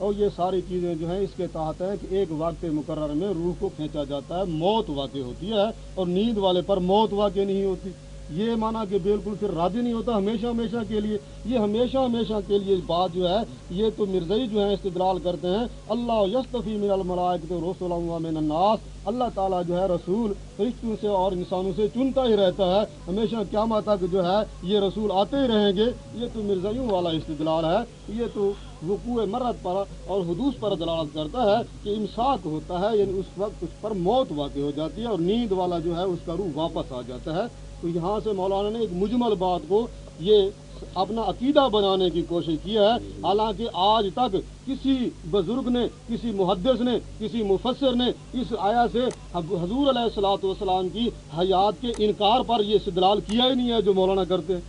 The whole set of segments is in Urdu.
اور یہ ساری چیزیں جو ہیں اس کے تحت ہیں کہ ایک وقت مقرر میں روح کو کھینچا جاتا ہے، موت واقع ہوتی ہے، اور نیند والے پر موت واقع نہیں ہوتی۔ یہ مانا کہ بالکل پھر راضی نہیں ہوتا ہمیشہ ہمیشہ کے لیے، یہ ہمیشہ ہمیشہ کے لیے بات جو ہے یہ تو مرزائی جو ہے استدلال کرتے ہیں اللہ یستفی من الملائکۃ رسلا ومن الناس، اللہ تعالیٰ جو ہے رسول فرشتوں سے اور انسانوں سے چنتا ہی رہتا ہے، ہمیشہ قیامت تک جو ہے یہ رسول آتے ہی رہیں گے۔ یہ تو مرزائیوں والا استدلال ہے، یہ تو وقوع مرد پر اور حدوث پر دلالت کرتا ہے کہ امساک ہوتا ہے، یعنی اس وقت اس پر موت واقع ہو جاتی ہے اور نیند والا جو ہے اس کا روح واپس آ جاتا ہے۔ تو یہاں سے مولانا نے ایک مجمل بات کو یہ اپنا عقیدہ بنانے کی کوشش کی ہے، حالانکہ آج تک کسی بزرگ نے، کسی محدث نے، کسی مفسر نے اس آیت سے حضور علیہ الصلوۃ والسلام کی حیات کے انکار پر یہ استدلال کیا ہی نہیں ہے جو مولانا کرتے ہیں۔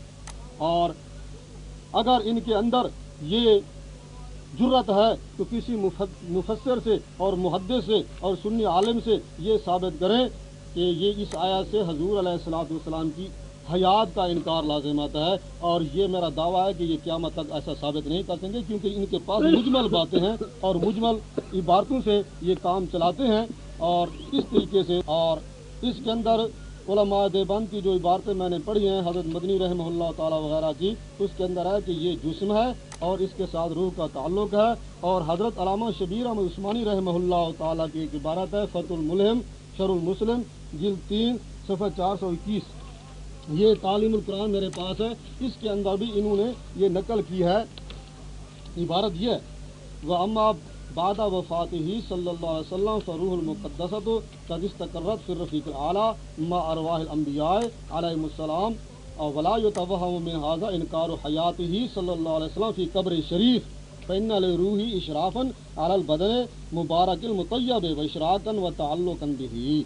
اور اگر ان کے اندر یہ جرت ہے تو کسی مفسر سے اور محدث سے اور سنی عالم سے یہ ثابت کریں کہ یہ اس آیت سے حضور علیہ الصلوۃ والسلام کی حیات کا انکار لازم آتا ہے، اور یہ میرا دعویٰ ہے کہ یہ قیامت تک ایسا ثابت نہیں کر سکیں، کیونکہ ان کے پاس مجمل باتیں ہیں اور مجمل عبارتوں سے یہ کام چلاتے ہیں۔ اور اس طریقے سے اور اس کے اندر علماء دیوبند کی جو عبارتیں میں نے پڑھی ہیں حضرت مدنی رحمہ اللہ تعالیٰ وغیرہ کی، اس کے اندر ہے کہ یہ جسم ہے اور اس کے ساتھ روح کا تعلق ہے۔ اور حضرت علامہ شبیر احمد عثمانی رحمہ اللہ تعالیٰ کی ایک عبارت ہے فتح الملہم شرح المسلم جلد 3 صفحہ 421، یہ تعلیم القرآن میرے پاس ہے، اس کے اندر بھی انہوں نے یہ نقل کی ہے۔ عبارت یہ ہے وَأَمَّا بعد وفاتہ صلی اللہ علیہ وسلم فروح المقدسۃ قد استقرت فی الرفیق الاعلی مع ارواح الانبیاء علیہم السلام ولا یتوہم من ھذا انکار حیاتہ صلی اللہ علیہ وسلم فی قبر شریف فإن لروح اشرافا علی البدن مبارک المطیب واشراقا وتعلقا به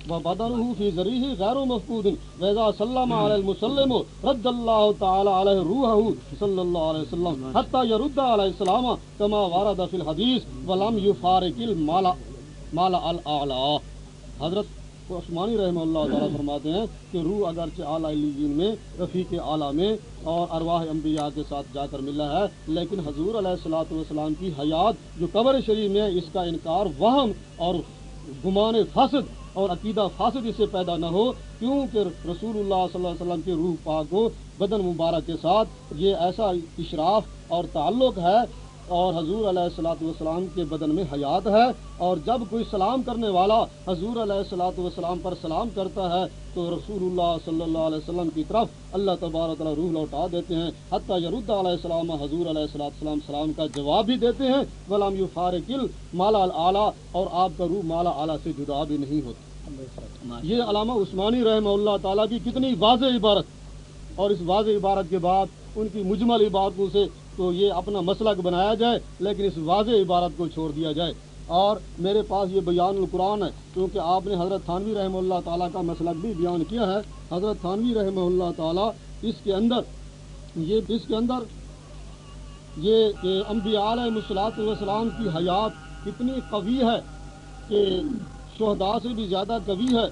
وبدنہ فی ذریہ غیر مفقود وإذا سلم علی المسلم رد اللہ تعالی علیہ روحہ صلی اللہ علیہ وسلم حتی یرد علیہ السلام کما ورد فی الحدیث ولم یفارق المال الاعلی۔ حضرت عثمانی رحمہ اللہ تعالیٰ فرماتے ہیں کہ روح اگرچہ اعلیٰ علیین میں رفیق اعلیٰ میں اور ارواح انبیاء کے ساتھ جا کر ملا ہے، لیکن حضور علیہ الصلوۃ والسلام کی حیات جو قبر شریف میں اس کا انکار وہم اور گمان فاسد اور عقیدہ فاسد اس سے پیدا نہ ہو، کیونکہ رسول اللہ صلی اللہ علیہ وسلم کی روح پاک کو بدن مبارک کے ساتھ یہ ایسا اشراف اور تعلق ہے، اور حضور علیہ الصلوۃ والسلام کے بدن میں حیات ہے، اور جب کوئی سلام کرنے والا حضور علیہ الصلوۃ والسلام پر سلام کرتا ہے تو رسول اللہ صلی اللہ علیہ وسلم کی طرف اللہ تبارک تعالیٰ روح لوٹا دیتے ہیں، حتیٰ یرد علیہ السلام، حضور علیہ الصلوۃ والسلام سلام کا جواب بھی دیتے ہیں، ولم یفارق المال الاعلی، اور آپ کا روح مالا اعلیٰ سے جدا بھی نہیں ہوتا۔ یہ علامہ عثمانی رحمہ اللہ تعالیٰ کی کتنی واضح عبارت، اور اس واضح عبارت کے بعد ان کی مجمل عبارتوں سے تو یہ اپنا مسلک بنایا جائے، لیکن اس واضح عبارت کو چھوڑ دیا جائے۔ اور میرے پاس یہ بیان القرآن ہے، کیونکہ آپ نے حضرت تھانوی رحمہ اللہ تعالیٰ کا مسلک بھی بیان کیا ہے۔ حضرت تھانوی رحمہ اللہ تعالیٰ اس کے اندر یہ کہ انبیاء علیہ الصلوۃ والسلام کی حیات کتنی قوی ہے کہ شہداء سے بھی زیادہ قوی ہے،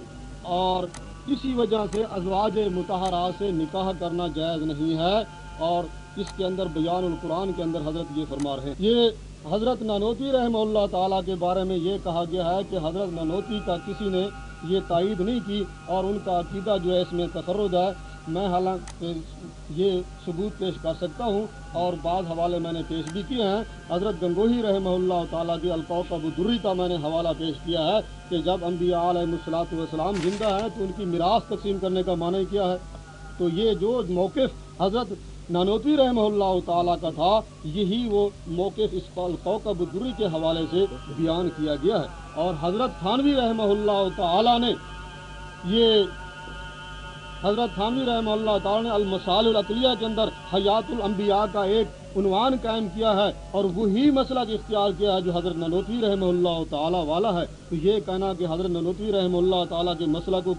اور اسی وجہ سے ازواج مطہرات سے نکاح کرنا جائز نہیں ہے۔ اور اس کے اندر بیان القرآن کے اندر حضرت یہ فرما رہے ہیں، یہ حضرت نانوتوی رحمہ اللہ تعالیٰ کے بارے میں یہ کہا گیا ہے کہ حضرت نانوتوی کا کسی نے یہ تائید نہیں کی، اور ان کا عقیدہ جو ہے اس میں تفرد ہے۔ میں حالانکہ یہ ثبوت پیش کر سکتا ہوں، اور بعض حوالے میں نے پیش بھی کیے ہیں۔ حضرت گنگوہی رحمہ اللہ تعالیٰ کی الکوكب الدری کا میں نے حوالہ پیش کیا ہے کہ جب انبیاء علیہ الصلوۃ والسلام زندہ ہیں تو ان کی میراث تقسیم کرنے کا معنی کیا ہے۔ تو یہ جو موقف حضرت نانوتوی رحمہ اللہ تعالیٰ کا تھا، یہی وہ موقف اس الکوكب الدری کے حوالے سے بیان کیا گیا ہے۔ اور حضرت تھانوی رحمہ اللہ تعالیٰ نے المسائل العقلیہ کے اندر حیات الانبیاء کا ایک عنوان قائم کیا ہے، اور وہی مسلک اختیار کیا ہے جو حضرت نانوتوی رحمہ اللہ تعالیٰ والا ہے۔ تو یہ کہنا کہ حضرت نانوتوی رحمہ اللہ تعالیٰ کے مسلک کو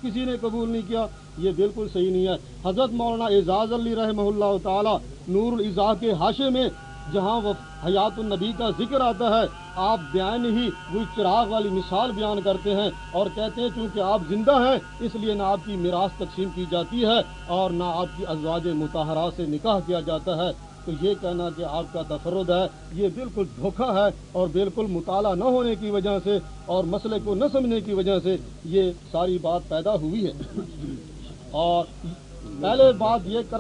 کسی نے قبول نہیں کیا، یہ بالکل صحیح نہیں ہے۔ حضرت مولانا اعزاز علی رحمہ اللہ تعالیٰ نور الاعزاز کے حاشے میں جہاں وہ حیات النبی کا ذکر آتا ہے، آپ بیان ہی وہ چراغ والی مثال بیان کرتے ہیں اور کہتے ہیں چونکہ آپ زندہ ہیں اس لیے نہ آپ کی میراث تقسیم کی جاتی ہے اور نہ آپ کی ازواج مطہرات سے نکاح کیا جاتا ہے۔ تو یہ کہنا کہ آپ کا تفرد ہے یہ بالکل دھوکہ ہے اور بالکل مطالعہ نہ ہونے کی وجہ سے اور مسئلے کو نہ سمجھنے کی وجہ سے یہ ساری بات پیدا ہوئی ہے۔ اور پہلے بات یہ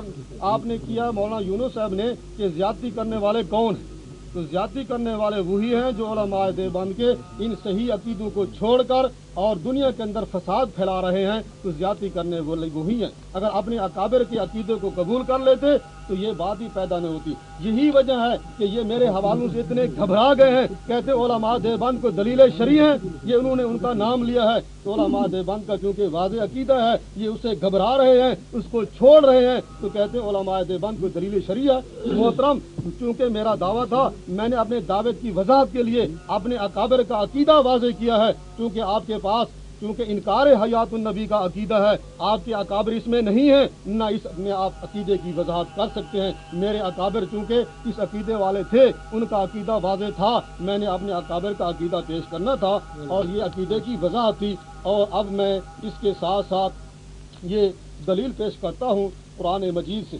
آپ نے کیا مولانا یونس صاحب نے کہ زیادتی کرنے والے کون ہیں، تو زیادتی کرنے والے وہی ہیں جو علماء دیوبند کے ان صحیح عقیدوں کو چھوڑ کر اور دنیا کے اندر فساد پھیلا رہے ہیں، تو زیادتی کرنے والے وہی ہیں۔ اگر اپنے اکابر کے عقیدے کو قبول کر لیتے تو یہ بات ہی پیدا نہ ہوتی۔ یہی وجہ ہے کہ یہ میرے حوالوں سے اتنے گھبرا گئے ہیں، کہتے علماء دیوبند کو دلیل شرعی ہیں، یہ انہوں نے ان کا نام لیا ہے تو علماء دیوبند کا کیونکہ واضح عقیدہ ہے یہ اسے گھبرا رہے ہیں، اس کو چھوڑ رہے ہیں، تو کہتے علماء دیوبند کو دلیل شرعی ہے۔ محترم، چونکہ میرا دعویٰ تھا میں نے اپنے دعوت کی وضاحت کے لیے اپنے اکابر کا عقیدہ واضح کیا ہے، کیونکہ آپ کے پاس چونکہ انکار حیات النبی کا عقیدہ ہے، آپ کے اکابر اس میں نہیں ہیں، نہ اس میں آپ عقیدے کی وضاحت کر سکتے ہیں۔ میرے اکابر چونکہ اس عقیدے والے تھے، ان کا عقیدہ واضح تھا، میں نے اپنے اکابر کا عقیدہ پیش کرنا تھا اور یہ عقیدے کی وضاحت تھی۔ اور اب میں اس کے ساتھ ساتھ یہ دلیل پیش کرتا ہوں قرآن مجید سے۔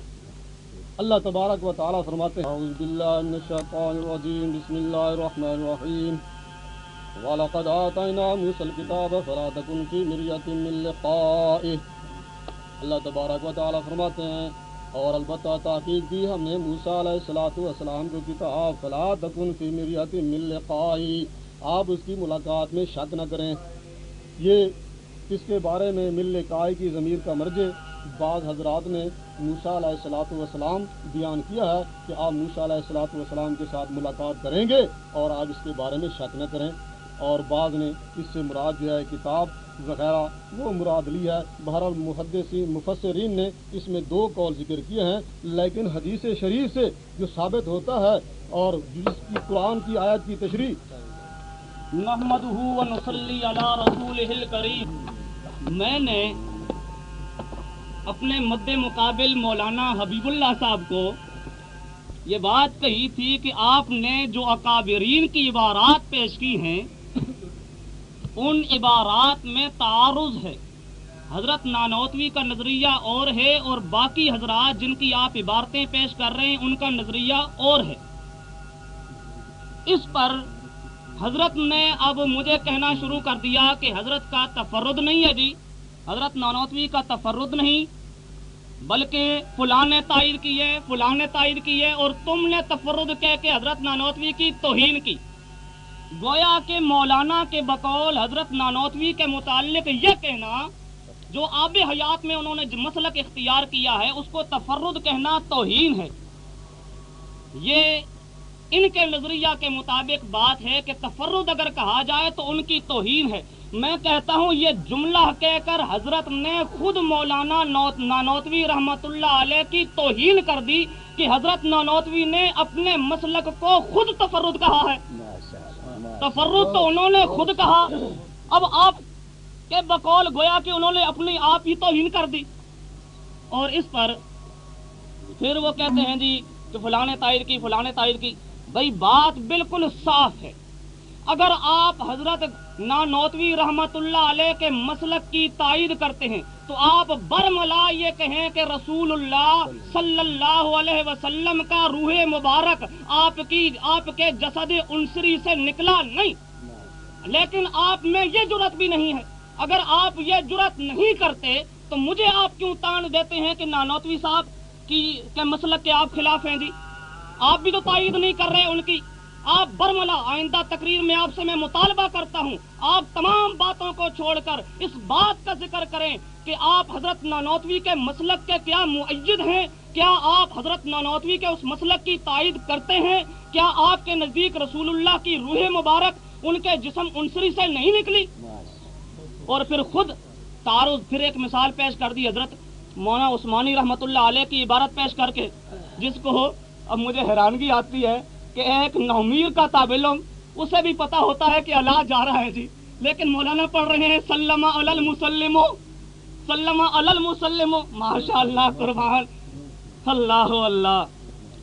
اللہ تبارک و تعالیٰ فرماتے ہیں اعوذ باللہ من الشیطان الرجیم بسم اللہ الرحمن الرحیم وَلَقَدْ آتَيْنَا مُوسَى الْكِتَابَ فَلَا تَكُنْ فِي مِرْيَةٍ مِّن لِّقَائِهِ۔ اللہ تبارک و تعالیٰ فرماتے ہیں اور البتہ تحقیق دی ہم نے موسیٰ علیہ السلام کو کتاب فَلَا تَكُنْ فِي مِرْيَةٍ مِّن لِّقَائِهِ، آپ اس کی ملاقات میں شک نہ کریں۔ یہ اس کے بارے میں مِن لِّقَائِهِ کی ضمیر کا مرجع بعض حضرات نے موسیٰ علیہ السلام بیان کیا ہے کہ آپ موسیٰ علیہ السلام کے ساتھ ملاقات کریں گے اور آپ اس کے بارے میں شک نہ کریں، اور بعض نے اس سے مراد جو ہے کتاب وغیرہ وہ مراد لی ہے۔ بہرحال محدثین مفسرین نے اس میں دو قول ذکر کیے ہیں، لیکن حدیث شریف سے جو ثابت ہوتا ہے اور جس کی قرآن کی آیت کی تشریح نحمدہ ونصلی علی رسولہ الکریم، میں نے اپنے مد مقابل مولانا حبیب اللہ صاحب کو یہ بات کہی تھی کہ آپ نے جو اکابرین کی عبارات پیش کی ہیں ان عبارات میں تعارض ہے۔ حضرت نانوتوی کا نظریہ اور ہے اور باقی حضرات جن کی آپ عبارتیں پیش کر رہے ہیں ان کا نظریہ اور ہے۔ اس پر حضرت نے اب مجھے کہنا شروع کر دیا کہ حضرت کا تفرد نہیں ہے، جی حضرت نانوتوی کا تفرد نہیں بلکہ فلاں نے تائید کی ہے، فلاں نے تائید کی ہے، اور تم نے تفرد کہہ کے حضرت نانوتوی کی توہین کی۔ گویا کہ مولانا کے بقول حضرت نانوتوی کے متعلق یہ کہنا جو آب حیات میں انہوں نے مسلک اختیار کیا ہے اس کو تفرد کہنا توہین ہے۔ یہ ان کے نظریہ کے مطابق بات ہے کہ تفرد اگر کہا جائے تو ان کی توہین ہے۔ میں کہتا ہوں یہ جملہ کہہ کر حضرت نے خود مولانا نانوتوی رحمت اللہ علیہ کی توہین کر دی کہ حضرت نانوتوی نے اپنے مسلک کو خود تفرد کہا ہے۔ تفرد تو انہوں نے خود کہا، اب آپ کے بقول گویا کہ انہوں نے اپنی آپ ہی توہین کر دی۔ اور اس پر پھر وہ کہتے ہیں جی کہ فلاں نے تائید کی، فلاں نے تائید کی۔ بھئی بات بالکل صاف ہے، اگر آپ حضرت نانوتوی رحمت اللہ علیہ کے مسلک کی تائید کرتے ہیں تو آپ برملا یہ کہیں کہ رسول اللہ صلی اللہ علیہ وسلم کا روح مبارک آپ کے جسد انصری سے نکلا نہیں، لیکن آپ میں یہ جرات بھی نہیں ہے۔ اگر آپ یہ جرات نہیں کرتے تو مجھے آپ کیوں تان دیتے ہیں کہ نانوتوی صاحب کے مسلک کے آپ خلاف ہیں؟ جی آپ بھی تو تائید نہیں کر رہے ان کی۔ آپ برملا آئندہ تقریر میں آپ سے میں مطالبہ کرتا ہوں آپ تمام باتوں کو چھوڑ کر اس بات کا ذکر کریں کہ آپ حضرت نانوتوی کے مسلک کے کیا مؤید ہیں، کیا آپ حضرت نانوتوی کے اس مسلک کی تائید کرتے ہیں، کیا آپ کے نزدیک رسول اللہ کی روح مبارک ان کے جسم انصری سے نہیں نکلی؟ اور پھر خود تعارض، پھر ایک مثال پیش کر دی حضرت مولانا عثمانی رحمت اللہ علیہ کی عبارت پیش کر کے، جس کو اب مجھے حیرانگی آتی ہے کہ ایک نومیر کا طالب علم اسے بھی پتا ہوتا ہے کہ اللہ جا رہا ہے جی، لیکن مولانا پڑھ رہے ہیں سلم علی المسلم، سلم علی المسلم، ماشاء اللہ، قربان اللہ اللہ۔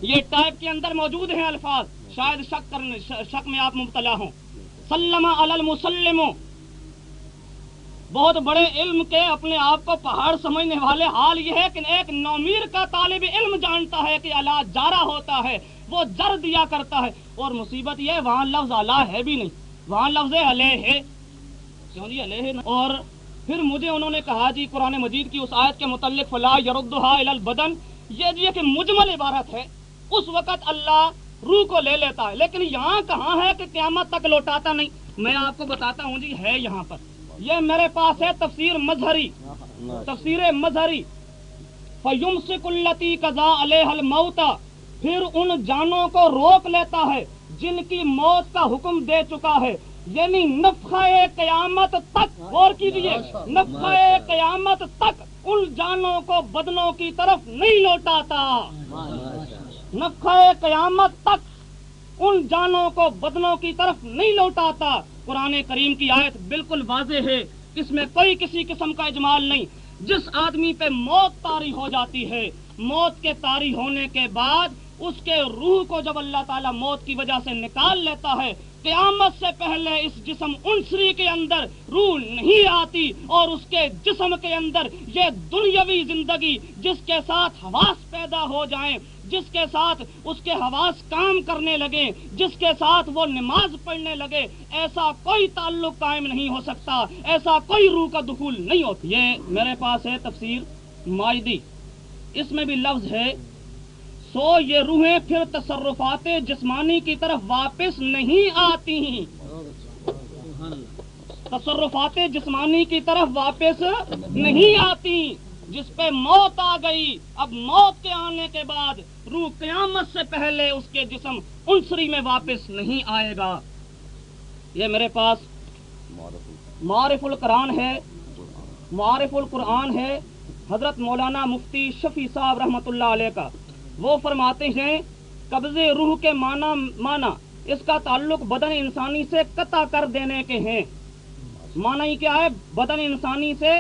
یہ ٹائپ کے اندر موجود ہیں الفاظ، شاید شک میں آپ مبتلا ہوں۔ سلم علی المسلم، بہت بڑے علم کے اپنے آپ کو پہاڑ سمجھنے والے، حال یہ ہے کہ ایک نومیر کا طالب علم جانتا ہے کہ الا جارا ہوتا ہے، وہ جر دیا کرتا ہے، اور مصیبت یہ وہاں لفظ الا ہے بھی نہیں، وہاں لفظ علیہ ہے، کیوں جی علیہ ہے۔ اور پھر مجھے انہوں نے کہا جی قرآن مجید کی اس آیت کے متعلق فلا یردھا الی البدن، یہ کہ مجمل عبارت ہے، اس وقت اللہ روح کو لے لیتا ہے، لیکن یہاں کہاں ہے کہ قیامت تک لوٹاتا نہیں؟ میں آپ کو بتاتا ہوں جی، ہے یہاں پر، یہ میرے پاس ہے تفسیر مظہری، تفسیر مظہری، فَيُمْسِكُ الَّتِي قَضَىٰ عَلَيْهَا الْمَوْتَ، پھر ان جانوں کو روک لیتا ہے جن کی موت کا حکم دے چکا ہے، یعنی نفخہ قیامت تک، غور کیجیے، نفخہ قیامت تک ان جانوں کو بدنوں کی طرف نہیں لوٹاتا، نفخہ قیامت تک ان جانوں کو بدنوں کی طرف نہیں لوٹاتا۔ قرآن کریم کی آیت بالکل واضح ہے، اس میں کوئی کسی قسم کا اجمال نہیں۔ جس آدمی پہ موت طاری ہو جاتی ہے، موت کے طاری ہونے کے بعد اس کے روح کو جب اللہ تعالیٰ موت کی وجہ سے نکال لیتا ہے، قیامت سے پہلے اس جسم انسری کے اندر روح نہیں آتی، اور اس کے جسم کے اندر یہ دنیاوی زندگی جس کے ساتھ حواس پیدا ہو جائیں، جس کے ساتھ اس کے حواس کام کرنے لگے، جس کے ساتھ وہ نماز پڑھنے لگے، ایسا کوئی تعلق قائم نہیں ہو سکتا، ایسا کوئی روح کا دخول نہیں ہوتا۔ یہ میرے پاس ہے تفسیر ماجدی، اس میں بھی لفظ ہے سو یہ روحیں پھر تصرفات جسمانی کی طرف واپس نہیں آتی، تصرفات جسمانی کی طرف واپس نہیں آتی۔ جس پہ موت آ گئی، اب موت کے آنے کے بعد روح قیامت سے پہلے اس کے جسم انسری میں واپس نہیں آئے گا۔ یہ میرے پاس معارف القرآن ہے، معارف القرآن ہے، حضرت مولانا مفتی شفیع صاحب رحمۃ اللہ علیہ کا، وہ فرماتے ہیں قبضے روح کے معنی اس کا تعلق بدن انسانی سے قطع کر دینے کے ہیں۔ معنی کیا ہے؟ بدن انسانی سے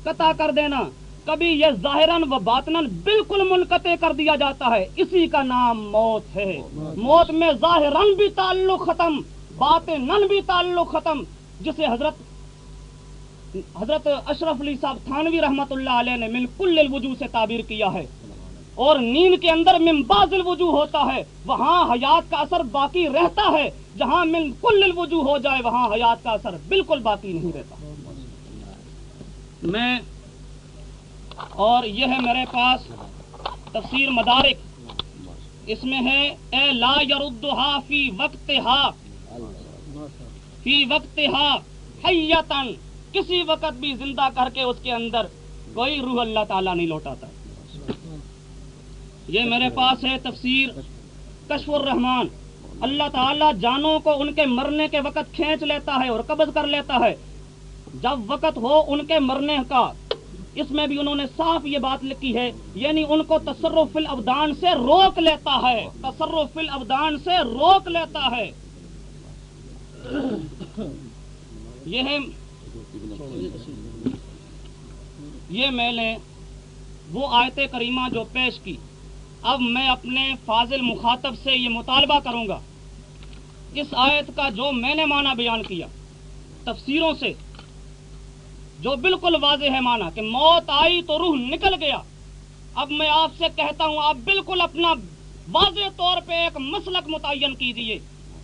قطع کر دینا، کبھی یہ ظاہراً و باطناً بالکل منقطع کر دیا جاتا ہے، اسی کا نام موت ہے۔ موت میں ظاہراً بھی تعلق ختم، باطناً بھی تعلق ختم، جسے حضرت اشرف علی صاحب تھانوی رحمۃ اللہ علیہ نے من کل الوجوہ سے تعبیر کیا ہے۔ اور نیند کے اندر من بعض الوجوہ ہوتا ہے، وہاں حیات کا اثر باقی رہتا ہے، جہاں من کل الوجوہ ہو جائے وہاں حیات کا اثر بالکل باقی نہیں رہتا۔ میں اور یہ ہے میرے پاس تفسیر مدارک، اس میں ہے اے لا یردھا فی وقتہا حیتن، کسی وقت بھی زندہ کر کے اس کے اندر کوئی روح اللہ تعالیٰ نہیں لوٹاتا۔ یہ میرے پاس ہے تفسیر کشف الرحمان، اللہ تعالیٰ جانوں کو ان کے مرنے کے وقت کھینچ لیتا ہے اور قبض کر لیتا ہے جب وقت ہو ان کے مرنے کا۔ اس میں بھی انہوں نے صاف یہ بات لکھی ہے، یعنی ان کو تصرف فی الابدان سے روک لیتا ہے، تصرف فی الابدان سے روک لیتا ہے۔ یہ میں نے وہ آیت کریمہ جو پیش کی، اب میں اپنے فاضل مخاطب سے یہ مطالبہ کروں گا، اس آیت کا جو میں نے معنی بیان کیا تفسیروں سے، جو بالکل واضح ہے معنی کہ موت آئی تو روح نکل گیا، اب میں آپ سے کہتا ہوں آپ بالکل اپنا واضح طور پہ ایک مسلک متعین کیجئے،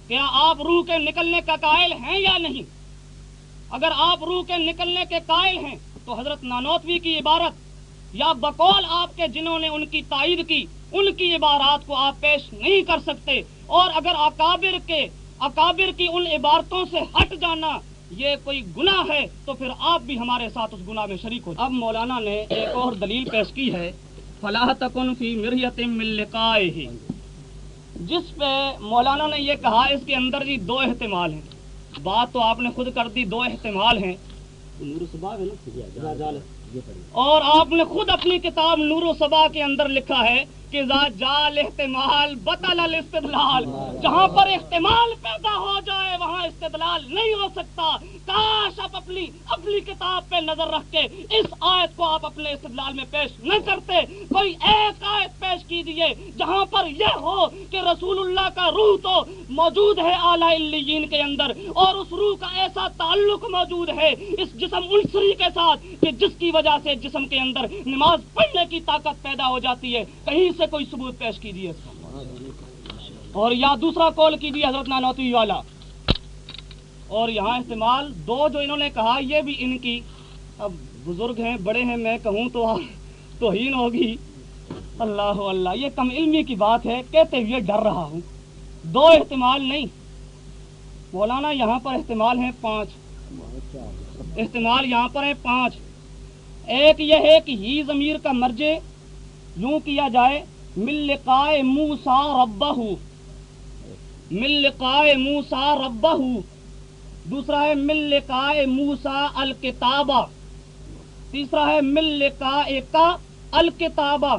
کیا آپ روح کے نکلنے کا قائل ہیں یا نہیں؟ اگر آپ روح کے نکلنے کے قائل ہیں تو حضرت نانوتوی کی عبارت یا بقول آپ کے جنہوں نے ان کی تائید کی ان کی عبارات کو آپ پیش نہیں کر سکتے، اور اگر اکابر کی ان عبارتوں سے ہٹ جانا یہ کوئی گناہ ہے تو پھر آپ بھی ہمارے ساتھ اس گناہ میں شریک ہو۔ اب مولانا نے ایک اور دلیل پیش کی ہے، فَلَا تَكُنْ فِي مِرْيَةٍ مِّن لِقَائِهِ، جس پہ مولانا نے یہ کہا اس کے اندر جی دو احتمال ہیں، بات تو آپ نے خود کر دی، دو احتمال ہیں، اور آپ نے خود اپنی کتاب نور و صبا کے اندر لکھا ہے کہ جال احتمال بطل الاستدلال، جہاں پر احتمال پیدا ہو جائے وہاں استدلال نہیں ہو سکتا۔ کاش آپ اپنی کتاب پہ نظر رکھ کے اس آیت کو آپ اپنے استدلال میں پیش نہ کرتے، کوئی ایک آیت پیش کیجئے جہاں پر یہ ہو کہ رسول اللہ کا روح تو موجود ہے اعلیٰ علیین کے اندر، اور اس روح کا ایسا تعلق موجود ہے اس جسم عنصری کے ساتھ کہ جس کی وجہ سے جسم کے اندر نماز پڑھنے کی طاقت پیدا ہو جاتی ہے، کہیں سے کوئی ثبوت پیش کیجیے اس کا۔ اور یا دوسرا قول کیجیے حضرت نانوتوی والا۔ اور یہاں استعمال دو جو انہوں نے کہا یہ بھی ان کی، اب بزرگ ہیں بڑے ہیں، میں کہوں تو توہین ہوگی، اللہ اللہ، یہ کم علمی کی بات ہے، کہتے ہوئے ڈر رہا ہوں۔ دو احتمال نہیں مولانا، یہاں پر احتمال ہیں 5، احتمال یہاں پر ہیں 5۔ ایک یہ ہے کہ ہی ضمیر کا مرجع یوں کیا جائے من لقاء موسیٰ ربہ، من لقاء موسیٰ ربہ، دوسرا ہے من لقاء موسیٰ الکتابہ، تیسرا ہے من لقاء کا الکتابہ،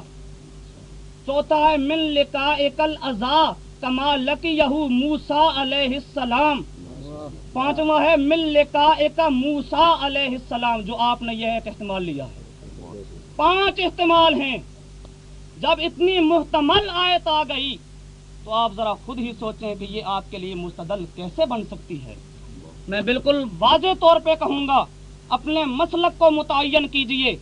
چوتھا ہے من لقاء العزا کما لقیہ موسیٰ علیہ السلام، پانچواں ہے من لقاء کا موسیٰ علیہ السلام، جو آپ نے یہ ایک احتمال لیا ہے۔ 5 احتمال ہیں۔ جب اتنی محتمل آیت آ گئی تو آپ ذرا خود ہی سوچیں کہ یہ آپ کے لیے مستدل کیسے بن سکتی ہے۔ میں بالکل واضح طور پہ کہوں گا، اپنے مسلک کو متعین کیجئے،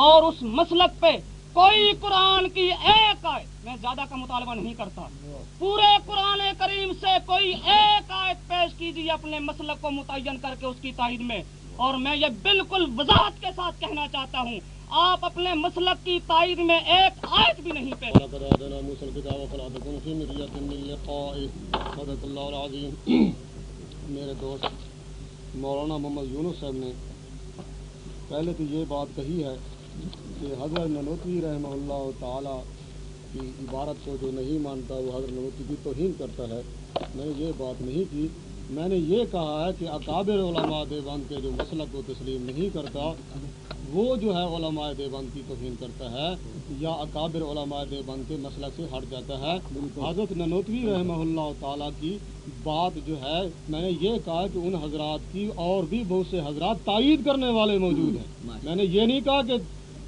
اور اس مسلک پہ کوئی قرآن کی ایک آیت، میں زیادہ کا مطالبہ نہیں کرتا، پورے قرآن کریم سے کوئی ایک آیت پیش کیجئے اپنے مسلک کو متعین کر کے اس کی تائید میں، اور میں یہ بالکل وضاحت کے ساتھ کہنا چاہتا ہوں، آپ اپنے مسلک کی تائید میں ایک آیت بھی نہیں پیش۔ میرے دوست مولانا محمد یونس صاحب نے پہلے تو یہ بات کہی ہے کہ حضرت نانوتوی رحمہ اللہ تعالیٰ کی عبارت کو جو نہیں مانتا وہ حضرت نانوتوی کی توہین کرتا ہے۔ میں نے یہ بات نہیں کی، میں نے یہ کہا ہے کہ اکابر علماء دیوبند کے جو مسلک کو تسلیم نہیں کرتا وہ جو ہے علماء دیوبند کی توہین کرتا ہے، یا اکابر علماء دیوبند کے مسلک سے ہٹ جاتا ہے۔ حضرت نانوتوی رحمہ اللہ تعالیٰ کی بات جو ہے، میں نے یہ کہا کہ ان حضرات کی اور بھی بہت سے حضرات تائید کرنے والے موجود ہیں۔ میں نے یہ نہیں کہا کہ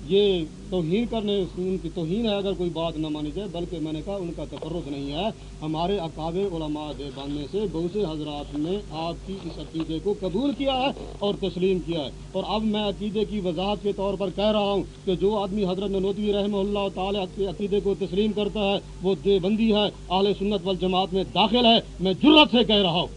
یہ توہین کرنے، ان کی توہین ہے اگر کوئی بات نہ مانی جائے، بلکہ میں نے کہا ان کا تفرق نہیں ہے۔ ہمارے اکابر علماء دیوبند میں سے بہت سے حضرات نے آپ کی اس عقیدے کو قبول کیا ہے اور تسلیم کیا ہے، اور اب میں عقیدے کی وضاحت کے طور پر کہہ رہا ہوں کہ جو آدمی حضرت نانوتوی رحمہ اللہ تعالیٰ کے عقیدے کو تسلیم کرتا ہے وہ دیوبندی ہے، اہل سنت والجماعت میں داخل ہے، میں جرأت سے کہہ رہا ہوں۔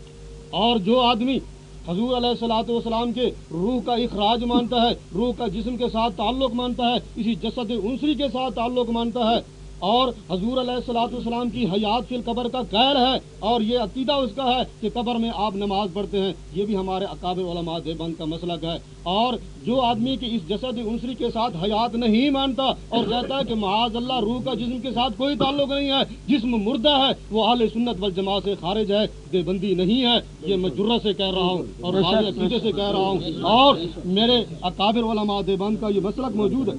اور جو آدمی حضور علیہ الصلوۃ والسلام کے روح کا اخراج مانتا ہے، روح کا جسم کے ساتھ تعلق مانتا ہے، اسی جسد عنصری کے ساتھ تعلق مانتا ہے، اور حضور علیہ الصلوۃ والسلام کی حیات فی القبر کا قائل ہے، اور یہ عقیدہ اس کا ہے کہ قبر میں آپ نماز پڑھتے ہیں، یہ بھی ہمارے اکابر علماء دیوبند کا مسلک ہے۔ اور جو آدمی کی اس جسد عنصری کے ساتھ حیات نہیں مانتا اور کہتا ہے کہ معاذ اللہ روح کا جسم کے ساتھ کوئی تعلق نہیں ہے، جسم مردہ ہے، وہ اہل سنت والجماعت سے خارج ہے، دیوبندی نہیں ہے۔ یہ میں جرأت سے کہہ رہا ہوں اور واضح عقیدے سے کہہ رہا ہوں، اور میرے اکابر علماء دیوبند کا یہ مسلک موجود ہے،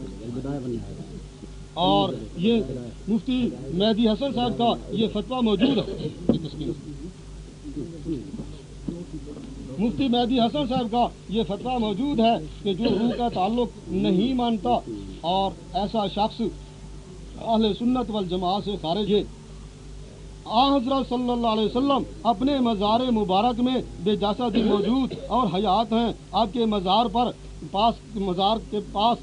اور یہ مفتی مہدی حسن صاحب کا یہ فتویٰ موجود ہے۔ مفتی مہدی حسن صاحب کا یہ فتویٰ موجود ہے کہ جو روح کا تعلق نہیں مانتا اور ایسا شخص اہل سنت والجماعت سے خارج ہے۔ حضرت صلی اللہ علیہ وسلم اپنے مزار مبارک میں بے جسد موجود اور حیات ہیں، آپ کے مزار کے پاس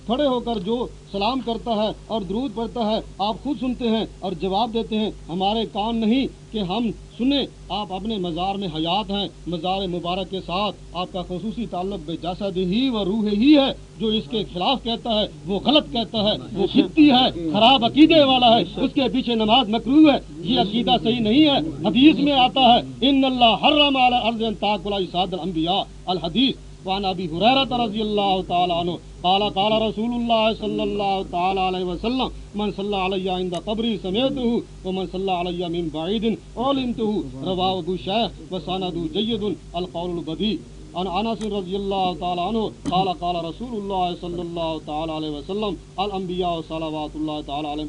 کھڑے ہو کر جو سلام کرتا ہے اور درود پڑھتا ہے آپ خود سنتے ہیں اور جواب دیتے ہیں، ہمارے کان نہیں کہ ہم سنیں، آپ اپنے مزار میں حیات ہیں، مزار مبارک کے ساتھ آپ کا خصوصی تعلق بے جسد ہی و روح ہی ہے۔ جو اس کے خلاف کہتا ہے وہ غلط کہتا ہے، وہ بدعتی ہے، خراب عقیدے والا ہے، اس کے پیچھے نماز مکروہ ہے، یہ عقیدہ صحیح نہیں ہے۔ حدیث میں آتا ہے ان اللہ حرم علی الارض ان تاکل اجساد الانبیاء، الحدیث وعن ابی ہریرہ رضی اللہ تعالی عنہ قال قال رسول اللہ صلی اللہ تعالی علیہ وسلم من صلی علی عند قبری سمعتہ ومن صلی علی من بعید علمتہ، رواہ ابو شیخ وسند جید القول البدیع۔ عن انس رضی اللہ تعالی عنہ قال قال رسول اللہ صلی اللہ تعالی علیہ وسلم الانبیاء صلوات اللہ تعالی علیہم